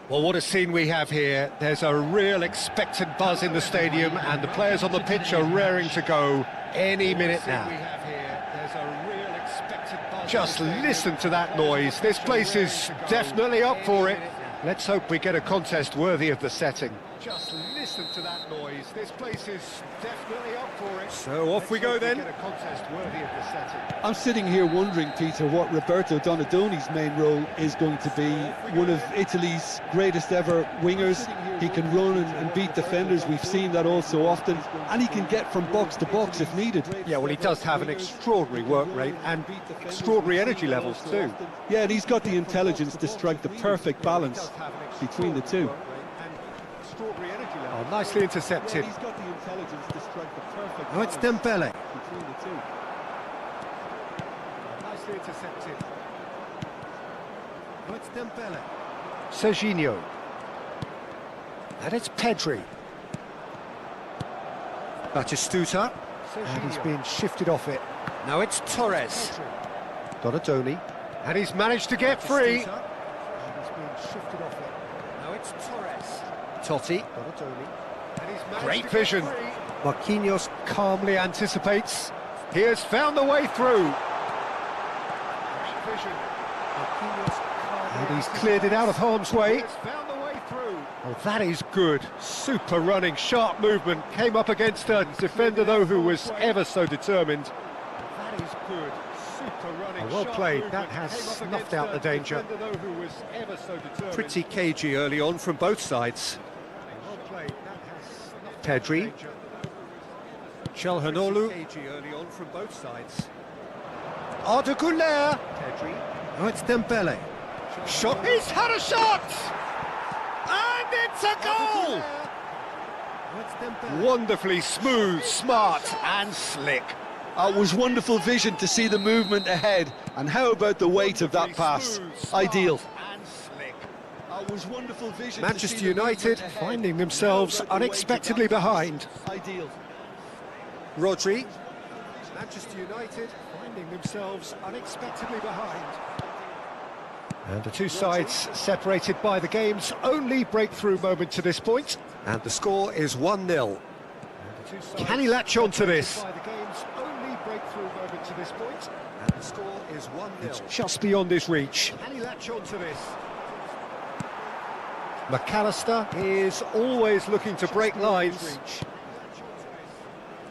Well, what a scene we have here. There's a real expectant buzz in the stadium, and the players on the pitch are raring to go any minute now. Just listen to that noise. This place is definitely up for it. Let's hope we get a contest worthy of the setting. Just listen to that noise. This place is definitely up for it. So off we go then. Get a contest worthy of the setting. I'm sitting here wondering, Peter, what Roberto Donadoni's main role is going to be. One of Italy's greatest ever wingers. He can run and beat defenders. We've seen that all so often. And he can get from box to box if needed. Yeah, well, he does have an extraordinary work rate and extraordinary energy levels too. Yeah, and he's got the intelligence to strike the perfect balance between the two. Oh, nicely intercepted. He's got the intelligence to strike the perfect Oh, it's Dembele. between the two. Nicely intercepted. Oh, it's Dembele. Serginho. And it's Pedri. Batistuta. And he's being shifted off it. Now it's Torres. Donadoni. And he's managed to get free. And he's being shifted off it. Now it's Torres. Totti. Great vision. Marquinhos calmly anticipates. He has found the way through. Great vision. And he's cleared it out of harm's way. Oh, that is good. Super running, sharp movement. Came up against a defender, though, who was ever so determined. That is good. Super running. Oh, well played. That has snuffed out the danger. Pretty cagey early on from both sides. Pedri. Chalhanoglu. Early on from both sides. Arda Güler. Pedri. Oh, it's Dembele. Shot. He's had a shot! And it's a goal! Wonderfully smooth, smart and slick. It was wonderful vision to see the movement ahead. And how about the weight of that pass? Ideal. Was wonderful vision. Manchester United finding themselves unexpectedly behind. Ideal. Rodri. Manchester United finding themselves unexpectedly behind. And the two sides separated by the game's only breakthrough moment to this point. And the score is 1-0. Can he latch on to this? And the score is 1-0. It's just beyond his reach. Can he latch on to this? McAllister is always looking to break lines.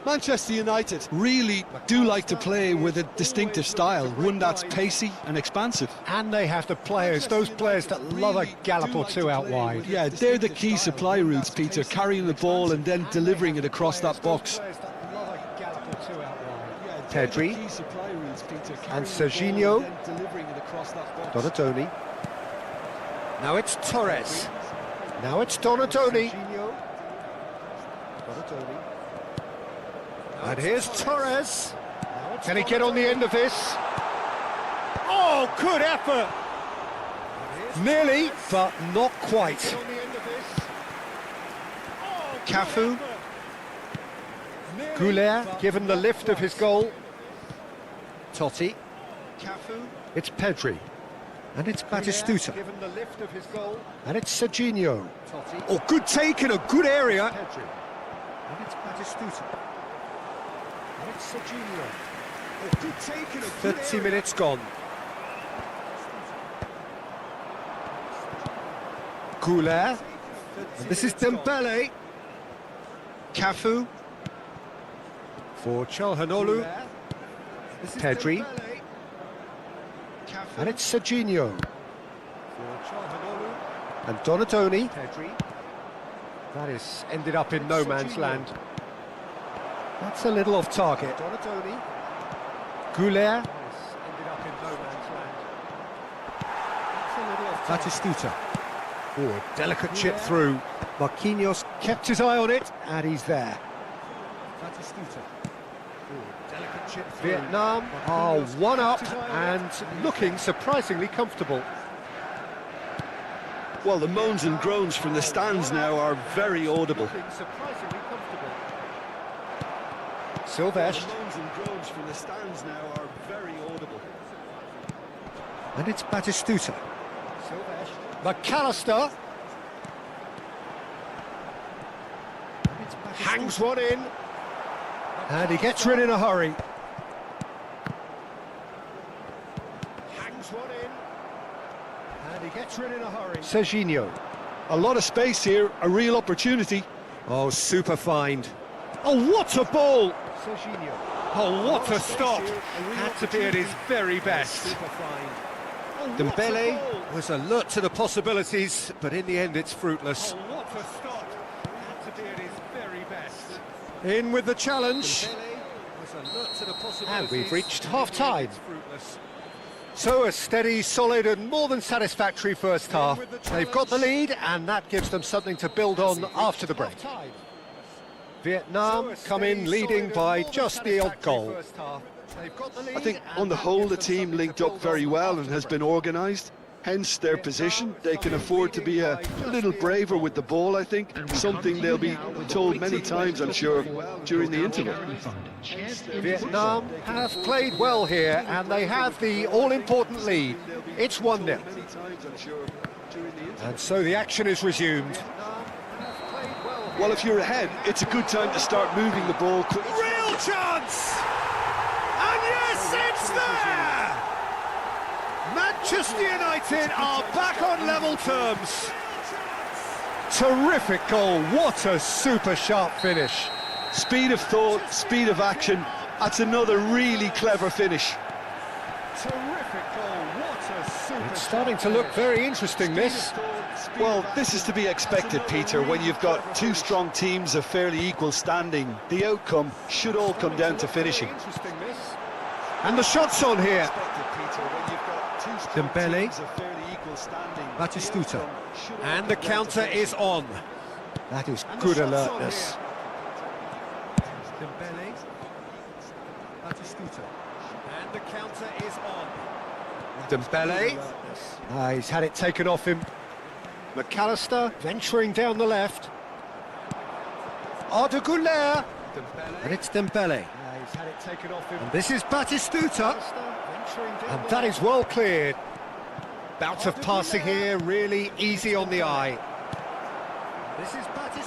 Manchester United really do like to play with a distinctive style, one that's pacey and expansive. And they have the players, those players that love a gallop or two out wide. Yeah, they're the key supply routes, Peter, carrying the ball and then delivering it across that box. Pedri and Serginho. Donadoni. Now it's Torres. Now it's Donadoni. And here's Torres. Can he get on the end of this? Oh, good effort! Nearly, but not quite. Cafu. Güler given the lift of his goal. Totti. It's Pedri. And it's Batistuta. And it's Serginho. Oh, good take in a good area. And it's Batistuta. And it's Serginho. Oh, good take in a good 30 minutes gone. Güler. And this is Dembele. Cafu. For Chalhanoglu. Pedri. And it's Serginho. And Donadoni. That is ended up in no man's land. That's a little off target. Güler. Batistuta. Oh, a delicate chip through. Marquinhos kept his eye on it, and he's there. Vietnam are one up and looking surprisingly comfortable. Well, the moans and groans from the stands now are very audible. Silvestre. The moans and groans from the stands now are very audible. And it's Batistuta. McAllister. hangs one in. And he gets rid in a hurry. Hangs one in. And he gets rid in a hurry. Serginho. A lot of space here, a real opportunity. Oh, super find. Oh, what a ball! Serginho. Oh, what a stop! Had to be at his very best. Dembele was alert to the possibilities, but in the end it's fruitless. Oh, what a stop! Had to be at his very best. In with the challenge. And we've reached half-time. So a steady, solid and more than satisfactory first half. They've got the lead and that gives them something to build on after the break. Vietnam come in leading by just the odd goal. I think on the whole the team linked up very well and has been organised. Hence their position. They can afford to be a little braver with the ball, I think. Something they'll be told many times, I'm sure, during the interval. Vietnam have played well here and they have the all-important lead. It's 1-0. And so the action is resumed. Well, if you're ahead, it's a good time to start moving the ball quickly. Real chance! And yes, it's there! Manchester United are back on level terms. Terrific goal, what a super sharp finish. Speed of thought, speed of action, that's another really clever finish. Terrific goal, what a super. It's starting to look very interesting, this. Well, this is to be expected, Peter, when you've got two strong teams of fairly equal standing. The outcome should all come down to finishing. And the shot's on here. Dembele, Batistuta, and the counter is on. That is good alertness. Dembele, Batistuta, and the counter is on. Dembele, he's had it taken off him. McAllister venturing down the left. Arda Güler, and it's Dembele. He's had it taken off him. And this is Batistuta. And that is well cleared. Bout of passing here, really easy on the eye.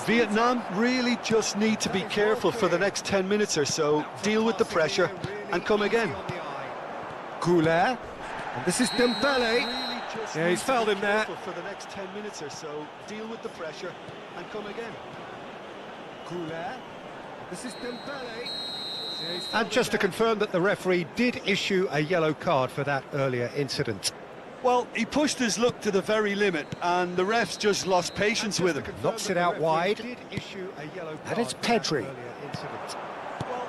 Vietnam really just need to be careful for the next 10 minutes or so, deal with the pressure and come again. Güler, and this is Dembele. Yeah, he's fouled him there. For the next 10 minutes or so, deal with the pressure and come again. Güler, this is Dembele. And just to confirm that the referee did issue a yellow card for that earlier incident. Well, he pushed his luck to the very limit, and the refs just lost patience with him. Knocks it out wide. And it's Pedri.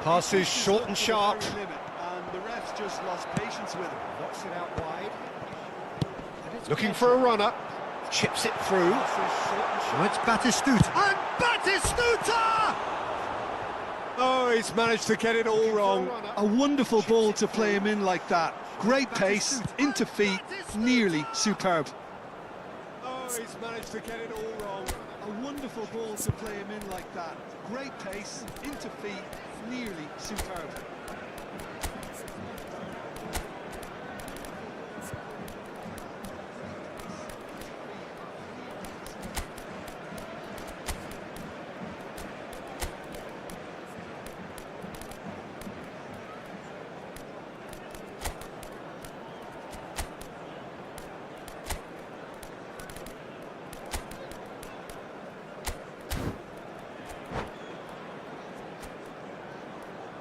Passes short and sharp. And the refs just lost patience with him. Knocks it out wide. Looking for a runner. Chips it through. Now it's Batistuta. And Batistuta! Oh, he's managed to get it all wrong. A wonderful ball to play him in like that. Great pace, into feet, nearly superb. Oh, he's managed to get it all wrong. A wonderful ball to play him in like that. Great pace, into feet, nearly superb.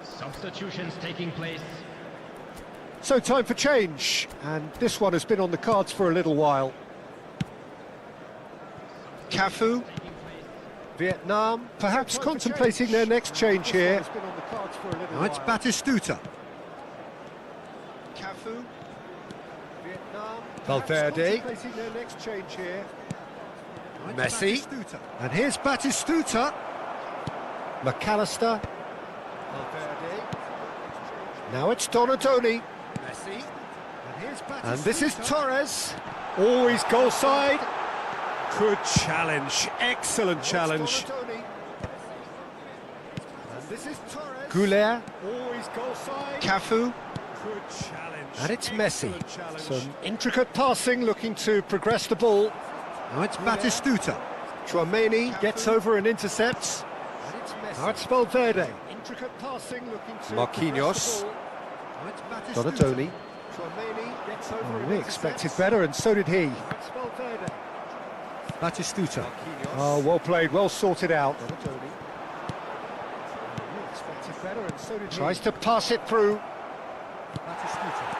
Substitutions taking place. So time for change, and this one has been on the cards for a little while. Cafu, Vietnam, perhaps contemplating their next change here. Now it's Batistuta. Cafu, Vietnam, Valverde, Messi, and here's Batistuta. McAllister. Now it's Donadoni. Messi. And this is Torres. Always goal side. Good challenge. Excellent challenge. And this is Torres. Güler. Always goal side. Cafu. Good challenge. And it's Messi. Some intricate passing, looking to progress the ball. Now it's Batistuta. Chouameni gets over and intercepts. Now it's Valverde. Intricate passing, looking to Marquinhos. Donatoni. We expected better, and so did he. Batistuta. Oh, well played, well sorted out. Tries to pass it through.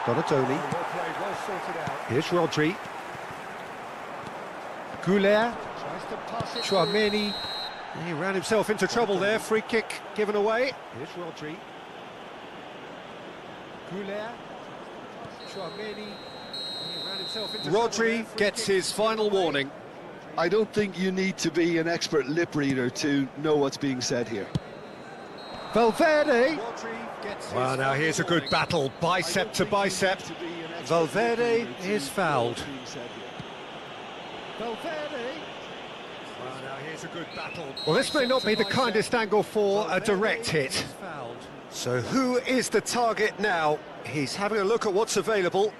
Donatoni. Here's Rodri. Goulet. Chouameni. He ran himself into trouble there. Free kick given away. Here's Rodri. Goulet. Chouameni. Rodri gets his final warning. I don't think you need to be an expert lip reader to know what's being said here. Valverde. Well, now here's a good battle, bicep to bicep. Valverde is fouled. Valverde. Well, now here's a good battle. Well, this may not be the kindest angle for a direct hit. So who is the target now? He's having a look at what's available.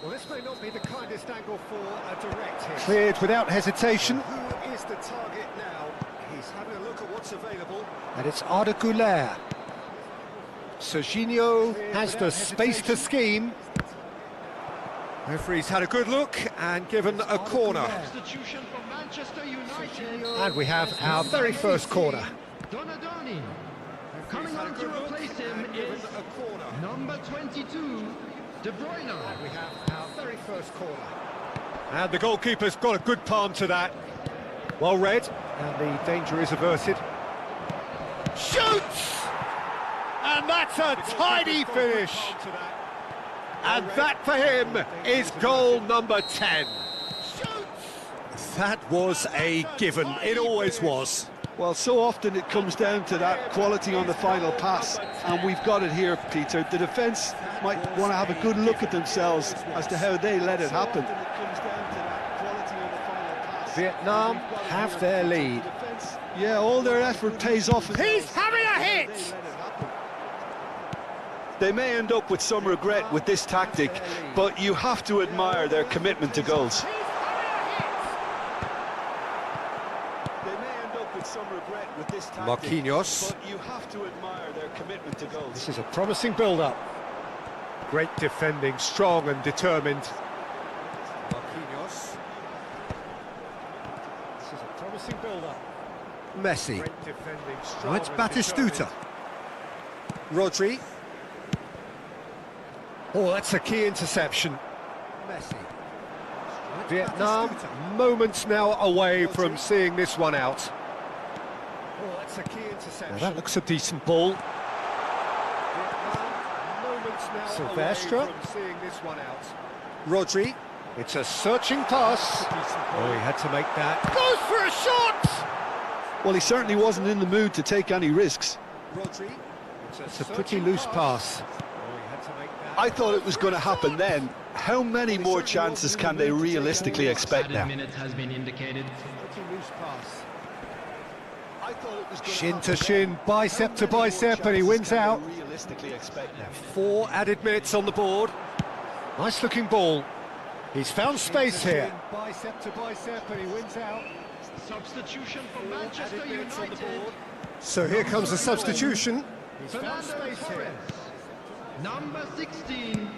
Well, this may not be the kindest angle for a direct hit. Cleared without hesitation. Who is the target now? He's having a look at what's available. And it's Arda Güler. Serginho has the space to scheme. Referee's had a good look and given a corner. And we have our very first corner. Coming on to replace him is number 22, De Bruyne. And we have our very first corner. And the goalkeeper's got a good palm to that. Well read, and the danger is averted. Shoots! And that's a tidy finish. And that for him is goal number 10. That was a given, it always was. Well, so often it comes down to that quality on the final pass, and we've got it here, Peter. The defence might want to have a good look at themselves as to how they let it happen. Vietnam have their lead. Yeah, all their effort pays off. He's having a hit! They may end up with some regret with this tactic, but you have to admire their commitment to goals. Marquinhos. But you have to admire their commitment to goals. This is a promising build-up. Great defending, strong and determined. Marquinhos. This is a promising build-up. Messi. Great defending, strong Now it's and Batistuta. Rodri. Oh, that's a key interception. Messi. Vietnam, moments now away from seeing this one out. Oh, that's a key interception. Now that looks a decent ball. Sylvestre. Seeing this one out. Rodri. It's a searching pass. Oh, he had to make that. Goes for a shot! Well, he certainly wasn't in the mood to take any risks. Rodri. It's a pretty loose pass. I thought it was going to happen then. How many more chances can they realistically expect now? Minutes has been indicated. Shin to shin, bicep to bicep, and he wins out. 4 added minutes on the board. Nice looking ball. He's found space here. Bicep to bicep, and he wins out. Substitution for Manchester United. So here comes the substitution. He's found Fernando space here. Number 16.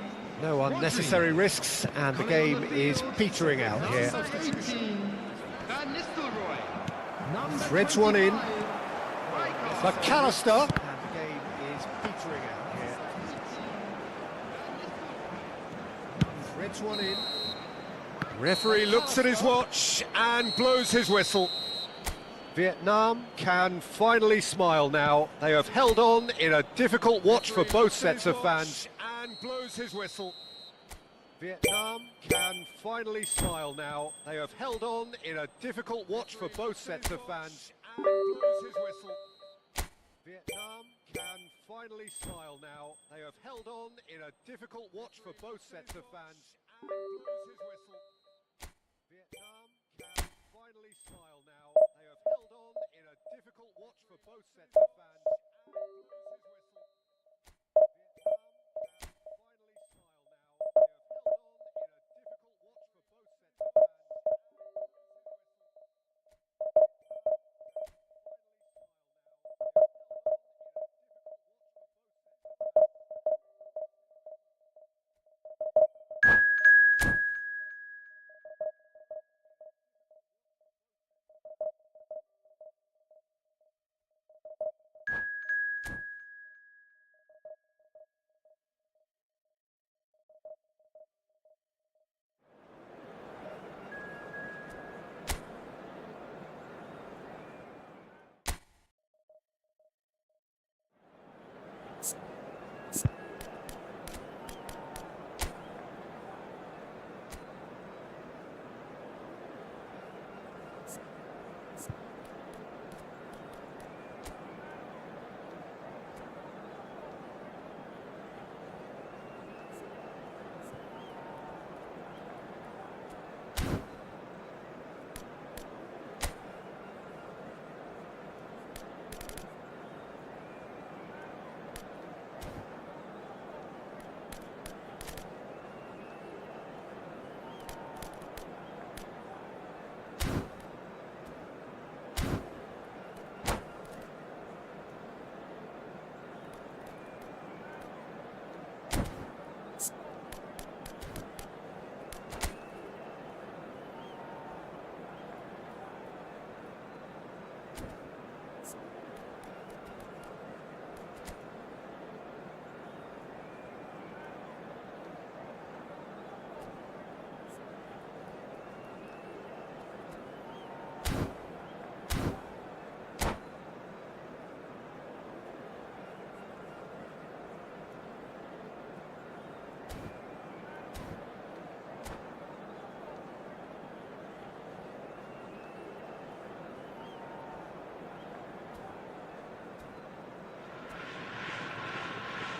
No unnecessary risks, and the game is petering out here. Number 18, Van Nistelrooy. Number Threads one in. 25, McAllister. And the game is petering out here. Threads one in. Referee looks at his watch and blows his whistle. Vietnam can finally smile now. They have held on in a difficult watch for both sets of fans. And blows his whistle. Vietnam can finally smile now. They have held on in a difficult watch for both sets of fans. And blows his whistle. Vietnam can finally smile now. They have held on in a difficult watch for both sets of fans. And blows his whistle. Vietnam can finally smile now. They have held on in a difficult watch for both sets of fans. And blows his whistle. Vietnam can finally smile now. They have held on in a difficult watch for both sets of fans. And blows his whistle.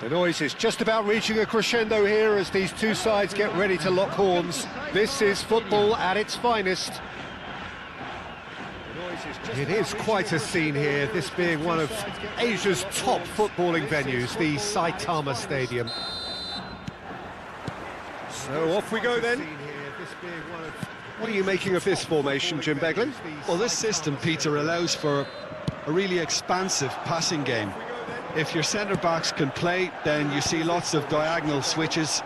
The noise is just about reaching a crescendo here as these two sides get ready to lock horns. This is football at its finest. It is quite a scene here, this being one of Asia's top footballing venues, the Saitama Stadium. So off we go then. What are you making of this formation, Jim Beglin? Well, this system, Peter, allows for a really expansive passing game. If your centre-backs can play, then you see lots of diagonal switches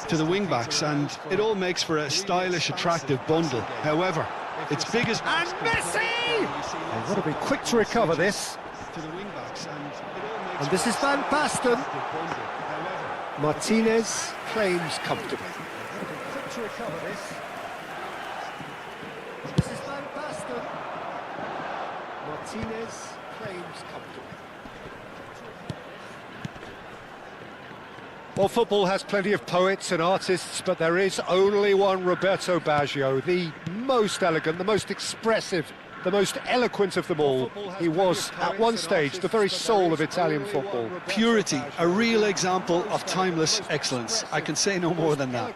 to the wing-backs, and it all makes for a stylish, attractive bundle. However, its biggest... And Messi! They've got to be quick to recover this. And this is Van Basten. Martinez claims comfortably. Quick to recover this. This is Van Basten. Martinez claims comfortably. Well, football has plenty of poets and artists, but there is only one Roberto Baggio, the most elegant, the most expressive, the most eloquent of them all. He was, at one stage, the very soul of Italian football. Purity, a real example of timeless excellence. I can say no more than that.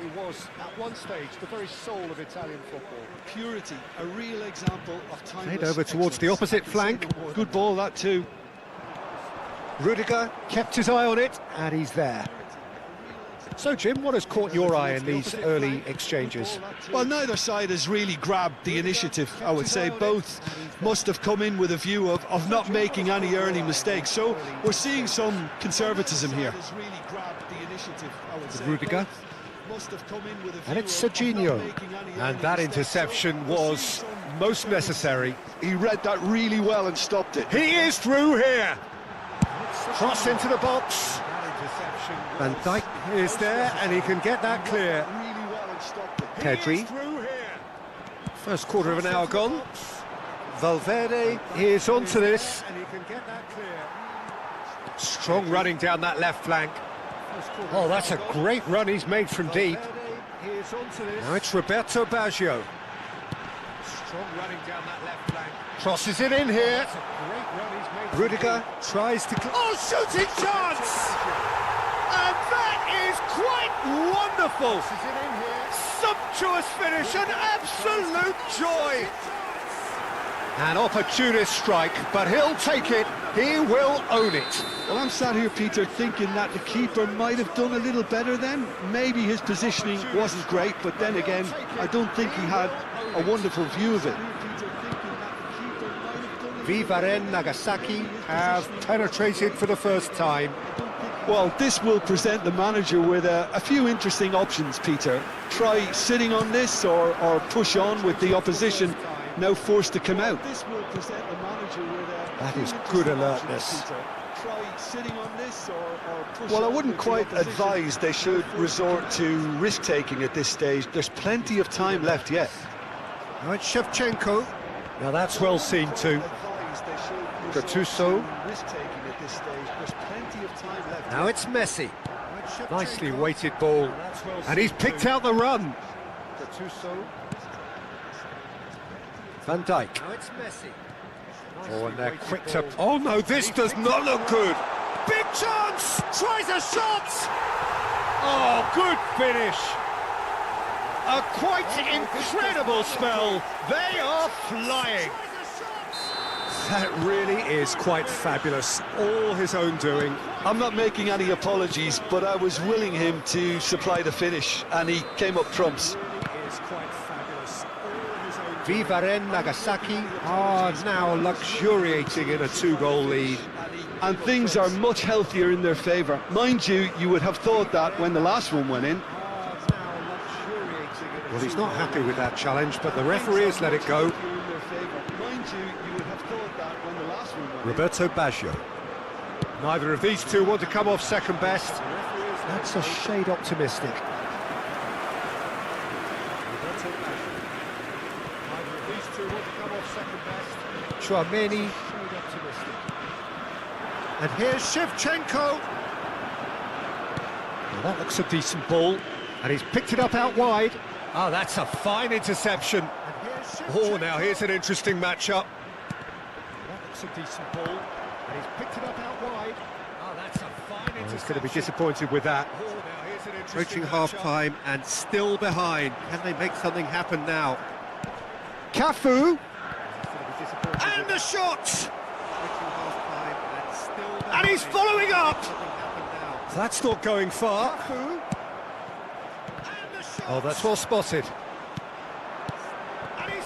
He was, at one stage, the very soul of Italian football. Purity, a real example of timeless Played over towards the opposite flank. Good ball, that too. Rudiger kept his eye on it, and he's there. So, Jim, what has caught your eye in these early exchanges? Well, neither side has really grabbed the initiative, I would say. Both must have come in with a view of not making any early mistakes. So we're seeing some conservatism here. Rudiger. And it's Serginho. And that interception was most necessary. He read that really well and stopped it. He is through here. Cross into the box. Van Dijk is there, and he can get that clear. Pedri. First quarter of an hour gone. Valverde is onto this. Strong running down that left flank. Oh, that's a great run he's made from deep. Now it's Roberto Baggio. Strong running down that left flank. Crosses it in here. Rudiger tries to... Oh, shooting chance! And that is quite wonderful! Sumptuous finish, an absolute joy! An opportunist strike, but he'll take it, he will own it. Well, I'm sat here, Peter, thinking that the keeper might have done a little better then. Maybe his positioning wasn't great, but then again, I don't think he had a wonderful view of it. Vivaren Nagasaki have penetrated for the first time. Well, this will present the manager with a few interesting options, Peter. Try sitting on this or push on with the opposition now forced to come out. That is good alertness. Well, I wouldn't quite advise they should resort to risk-taking at this stage. There's plenty of time left yet. Now it's Shevchenko. Now that's well seen too. Gattuso. Now it's Messi. Nicely weighted ball. And he's picked out the run. Van Dijk. Now it's Messi. Oh, and they're quick to... Oh no, this does not look good. Big chance! Tries a shot! Oh, good finish. A quite incredible spell. They are flying. That really is quite fabulous. All his own doing. I'm not making any apologies, but I was willing him to supply the finish, and he came up trumps. Vivaren Nagasaki are now luxuriating in a two-goal lead. And things are much healthier in their favour. Mind you, you would have thought that when the last one went in. Well, he's not happy with that challenge, but the referee has let it go. Roberto Baggio. Neither of these two want to come off second best. That's a shade optimistic. Chouameni. And here's Shevchenko. Well, that looks a decent ball. And he's picked it up out wide. Oh, that's a fine interception. Oh, now here's an interesting matchup. That looks a decent ball. And he's picked it up out wide. Oh, Oh, he's going to be disappointed with that. Reaching half-time and still behind. Can they make something happen now? Cafu! And the shot! And he's following up! That's not going far. Oh, that's well spotted.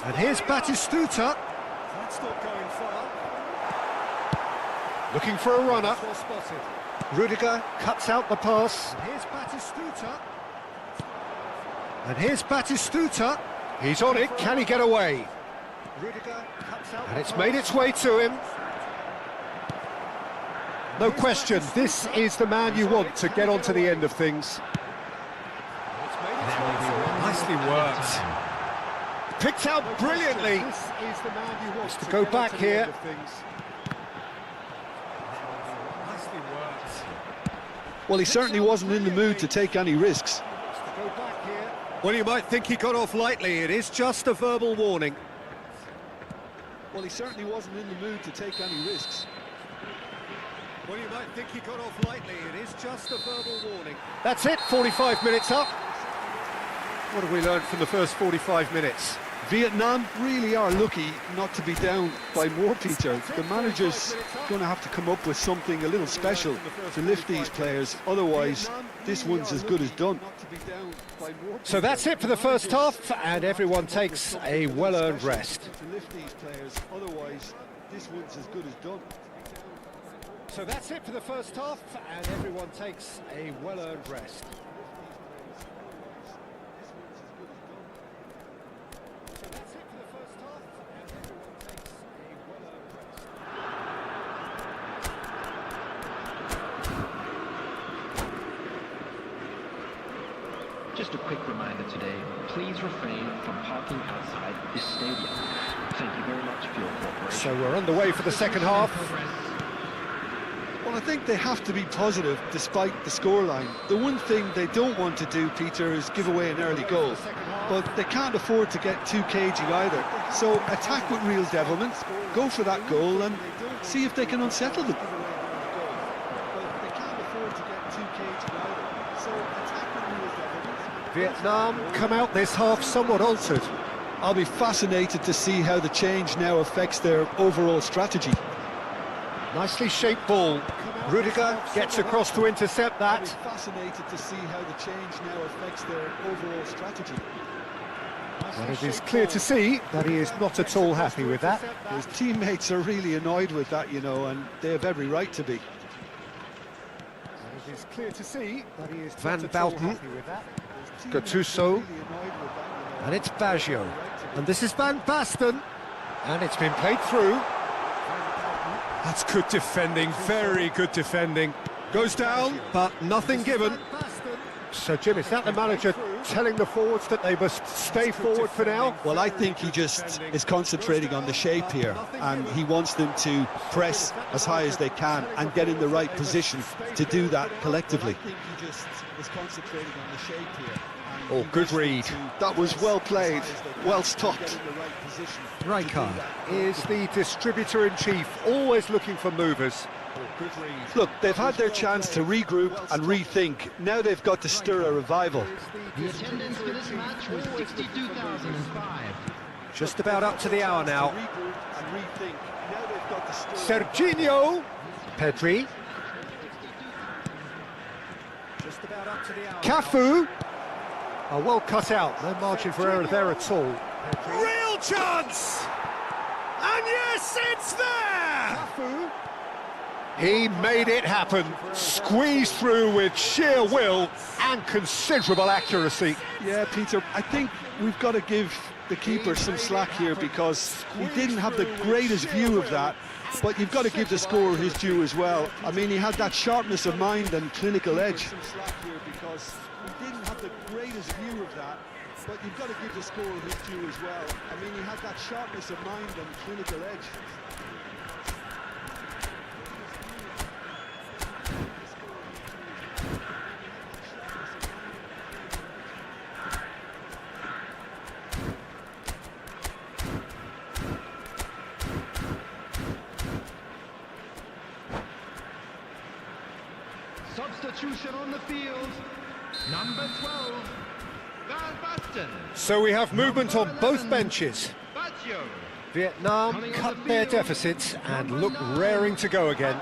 And here's Batistuta. That's not going far. Looking for a runner. Rudiger cuts out the pass. Here's Batistuta. And here's Batistuta. He's on it. Can he get away? Rudiger cuts out. And it's made its way to him. No question, this is the man you want to get on to the end of things. Nicely worked. Picked out brilliantly. This is the man you want to go back here. Nicely worked. Well, he certainly wasn't in the mood to take any risks. Well, you might think he got off lightly. It is just a verbal warning. Well, he certainly wasn't in the mood to take any risks. Well, you might think he got off lightly. It is just a verbal warning. That's it, 45 minutes up. What have we learned from the first 45 minutes? Vietnam really are lucky not to be down by more, Peter. The manager's going to have to come up with something a little special to lift these players. Otherwise, this one's as good as done. So that's it for the first half, and everyone takes a well-earned rest. So that's it for the first half, and everyone takes a well-earned rest. Just a quick reminder today, please refrain from parking outside this stadium. Thank you very much for your cooperation. So we're underway for the second half. Well, I think they have to be positive despite the scoreline. The one thing they don't want to do, Peter, is give away an early goal. But they can't afford to get too cagey either. So attack with real devilment, go for that goal and see if they can unsettle them. Vietnam come out this half somewhat altered. I'll be fascinated to see how the change now affects their overall strategy. Nicely shaped ball. Rudiger gets across to intercept that. I'll be fascinated to see how the change now affects their overall strategy. And it is clear to see that he is not at all happy with that. His teammates are really annoyed with that, you know, and they have every right to be. It is clear to see that he is Van Bouten, Gattuso, and it's Baggio. And this is Van Basten, and it's been played through. That's good defending, very good defending. Goes down, but nothing given. So, Jim, is that the manager telling the forwards that they must stay forward for now? Well, I think he just is concentrating on the shape here, and he wants them to press as high as they can and get in the right position to do that collectively. I think he just is concentrating on the shape here. Oh, good read. That was well played, well stopped. Rijkaard is the distributor-in-chief, always looking for movers. Look, they've had their chance to regroup and rethink. Now they've got to stir a revival. The attendance for this match was 62,005. Just about up to the hour now. Serginho. Pedri. Just about up to the hour. Cafu. Oh, well cut out. No margin for error there at all. Pedri. Real chance! And yes, it's there! Cafu. He made it happen, squeezed through with sheer will and considerable accuracy. Yeah, Peter, I think we've got to give the keeper some slack here because he didn't have the greatest view of that, but you've got to give the scorer his due as well. I mean, he had that sharpness of mind and clinical edge. But you've got to give the scorer his due as well. I mean, he had that sharpness of mind and clinical edge. Substitution on the field. Number 12, Van Basten. So we have movement on both benches. Baggio. Vietnam cut their deficits and look raring to go again.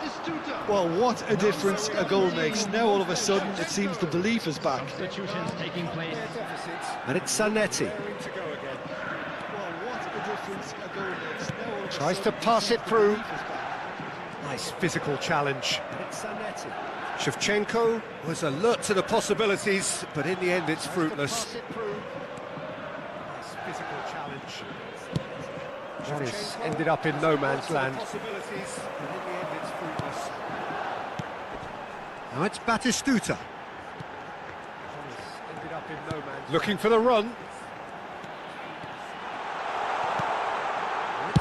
Well, what a difference a goal makes. Now all of a sudden it seems the belief is back. Substitutions taking place. And it's Zanetti. Well, what a difference a goal makes. Now all of a Tries to sudden pass it through. the belief is back. Nice physical challenge. It's Zanetti. Shevchenko was alert to the possibilities, but in the end it's fruitless. Nice physical challenge. That is ended up in no man's land. Now it's Batistuta. Looking for the run.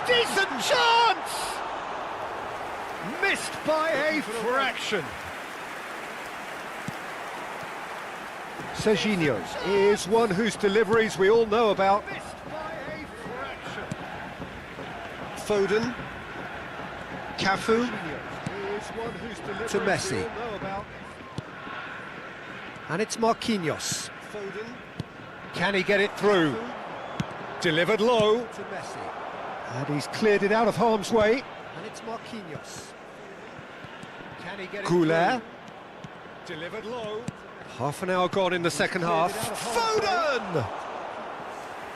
Decent chance! Missed by a fraction. Serginho is one whose deliveries we all know about. Foden. Cafu. To Messi. And it's Marquinhos. Can he get it through? Delivered low. To Messi. And he's cleared it out of harm's way. And it's Marquinhos. Can he get it Goulet. through? Delivered low. Half an hour gone in the second half. Foden!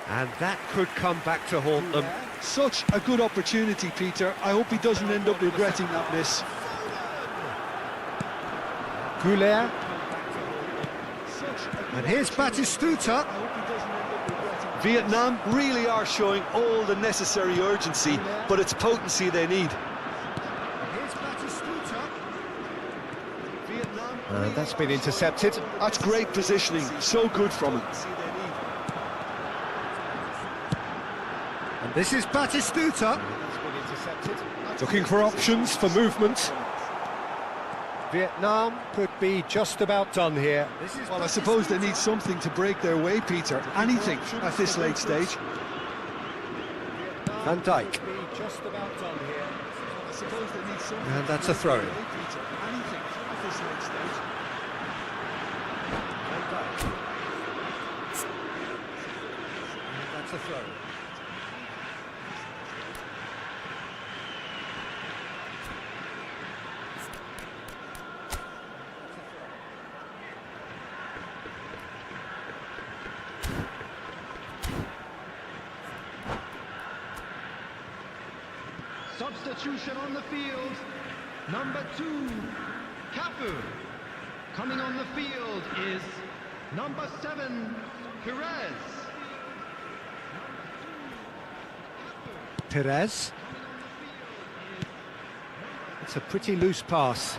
And that could come back to haunt them. Such a good opportunity, Peter. I hope he doesn't end up regretting that miss. Goulet. And here's Batistuta. Vietnam really are showing all the necessary urgency, but it's potency they need. Here's Batistuta. And that's been intercepted. That's great positioning, so good from him. And this is Batistuta. Looking for options for movement. Vietnam could be just about done here. Well, I suppose they need something to break their way, Peter. Anything at this late stage. Van Dijk. And that's a throw-in. That's a throw-in. Substitution on the field. Number 2, Cafu. Coming on the field is number 7, Perez. Perez. It's a pretty loose pass.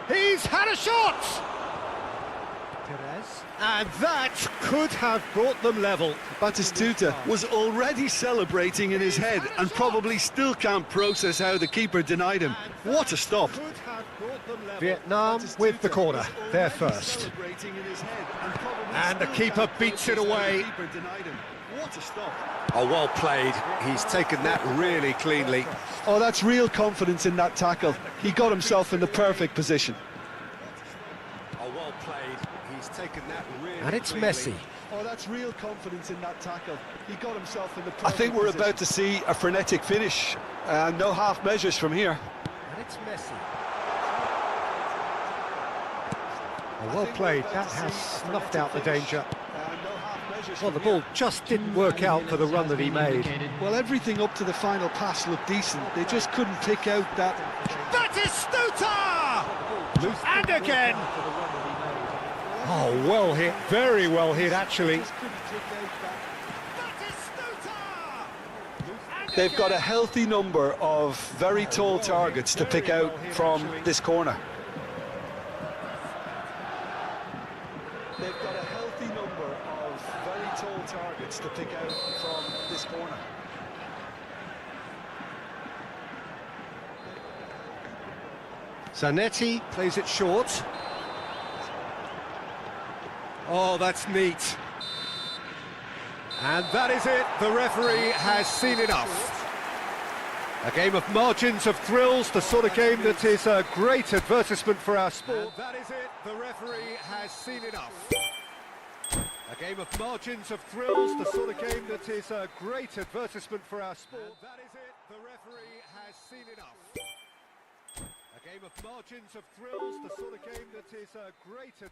He's had a shot! Perez. And that could have brought them level. Batistuta was already celebrating in his head and probably still can't process how the keeper denied him. What a stop. Vietnam with the corner, they're first. And the keeper beats it away. Oh, well played. He's taken that really cleanly. Oh, that's real confidence in that tackle. He got himself in the perfect position. Oh, well played. He's taken that really And it's cleanly. Messi. Oh, that's real confidence in that tackle. He got himself in the perfect position. I think we're about to see a frenetic finish. No half measures from here. And it's Messi. Oh, well played. That has snuffed out the danger. Well, the ball just didn't work out for the run that he made. Well, everything up to the final pass looked decent. They just couldn't pick out that... Batistuta! And again! Oh, well hit. Very well hit, actually. They've got a healthy number of very tall targets to pick out from this corner. They've got a healthy number of very tall targets to pick out from this corner. Zanetti plays it short. Oh, that's neat. And that is it. The referee has seen enough. A game of margins of thrills, the sort of game that is a great advertisement for our sport. And that is it, the referee has seen enough. A game of margins of thrills, the sort of game that is a great advertisement for our sport. And that is it, the referee has seen enough. A game of margins of thrills, the sort of game that is a great advertisement.